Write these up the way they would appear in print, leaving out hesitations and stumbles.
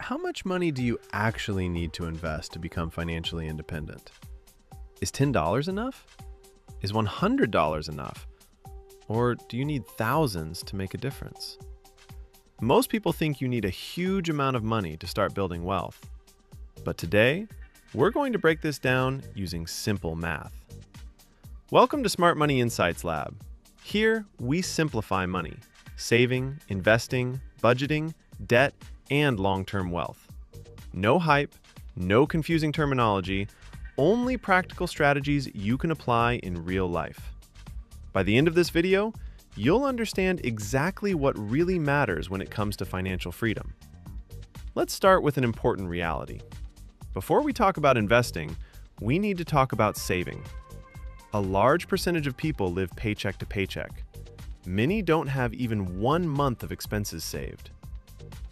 how much money do you actually need to invest to become financially independent? Is $10 enough? Is $100 enough? Or do you need thousands to make a difference? Most people think you need a huge amount of money to start building wealth. But today, we're going to break this down using simple math. Welcome to Smart Money Insights Lab. Here, we simplify money, saving, investing, budgeting, debt, and long-term wealth. No hype, no confusing terminology, only practical strategies you can apply in real life. By the end of this video, you'll understand exactly what really matters when it comes to financial freedom. Let's start with an important reality. Before we talk about investing, we need to talk about saving. A large percentage of people live paycheck to paycheck. Many don't have even 1 month of expenses saved.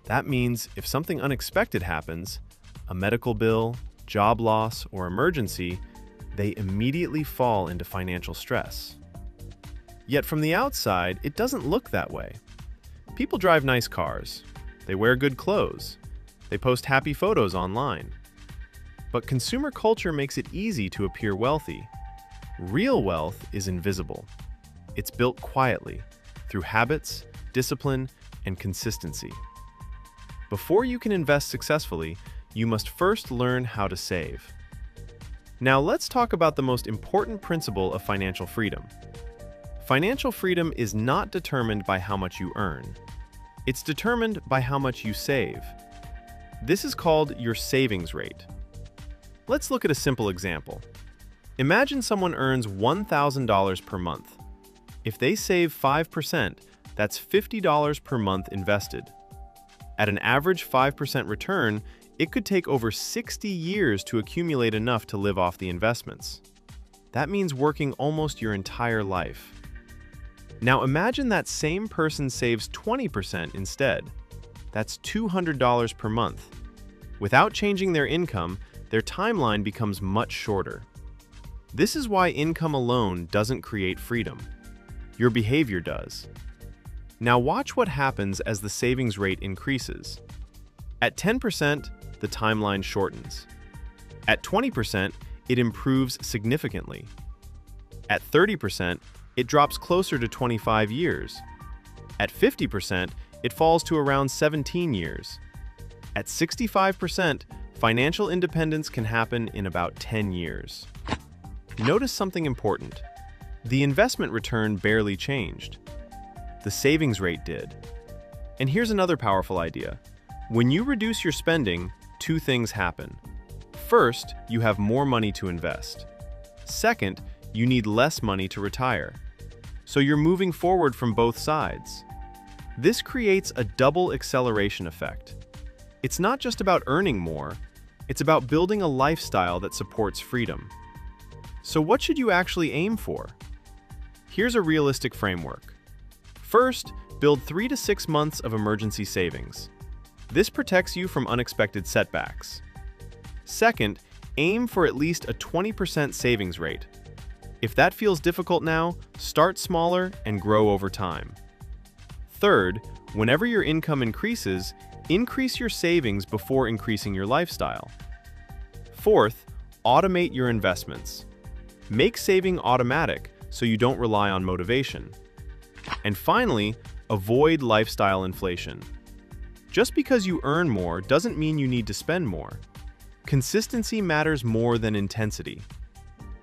That means if something unexpected happens, a medical bill, job loss, or emergency, they immediately fall into financial stress. Yet from the outside, it doesn't look that way. People drive nice cars. They wear good clothes. They post happy photos online. But consumer culture makes it easy to appear wealthy. Real wealth is invisible. It's built quietly, through habits, discipline, and consistency. Before you can invest successfully, you must first learn how to save. Now let's talk about the most important principle of financial freedom. Financial freedom is not determined by how much you earn. It's determined by how much you save. This is called your savings rate. Let's look at a simple example. Imagine someone earns $1,000 per month. If they save 5%, that's $50 per month invested. At an average 5% return, it could take over 60 years to accumulate enough to live off the investments. That means working almost your entire life. Now imagine that same person saves 20% instead. That's $200 per month. Without changing their income, their timeline becomes much shorter. This is why income alone doesn't create freedom. Your behavior does. Now watch what happens as the savings rate increases. At 10%, the timeline shortens. At 20%, it improves significantly. At 30%, it drops closer to 25 years. At 50%, it falls to around 17 years. At 65%, financial independence can happen in about 10 years. Notice something important. The investment return barely changed. The savings rate did. And here's another powerful idea. When you reduce your spending, two things happen. First, you have more money to invest. Second, you need less money to retire. So you're moving forward from both sides. This creates a double acceleration effect. It's not just about earning more, it's about building a lifestyle that supports freedom. So what should you actually aim for? Here's a realistic framework. First, build 3 to 6 months of emergency savings. This protects you from unexpected setbacks. Second, aim for at least a 20% savings rate. If that feels difficult now, start smaller and grow over time. Third, whenever your income increases, increase your savings before increasing your lifestyle. Fourth, automate your investments. Make saving automatic so you don't rely on motivation. And finally, avoid lifestyle inflation. Just because you earn more doesn't mean you need to spend more. Consistency matters more than intensity.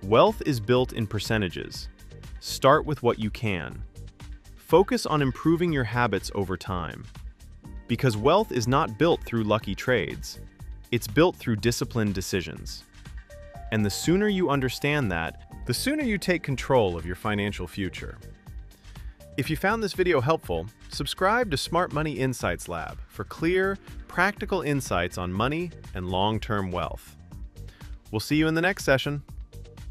Wealth is built in percentages. Start with what you can. Focus on improving your habits over time. Because wealth is not built through lucky trades. It's built through disciplined decisions. And the sooner you understand that, the sooner you take control of your financial future. If you found this video helpful, subscribe to Smart Money Insights Lab for clear, practical insights on money and long-term wealth. We'll see you in the next session.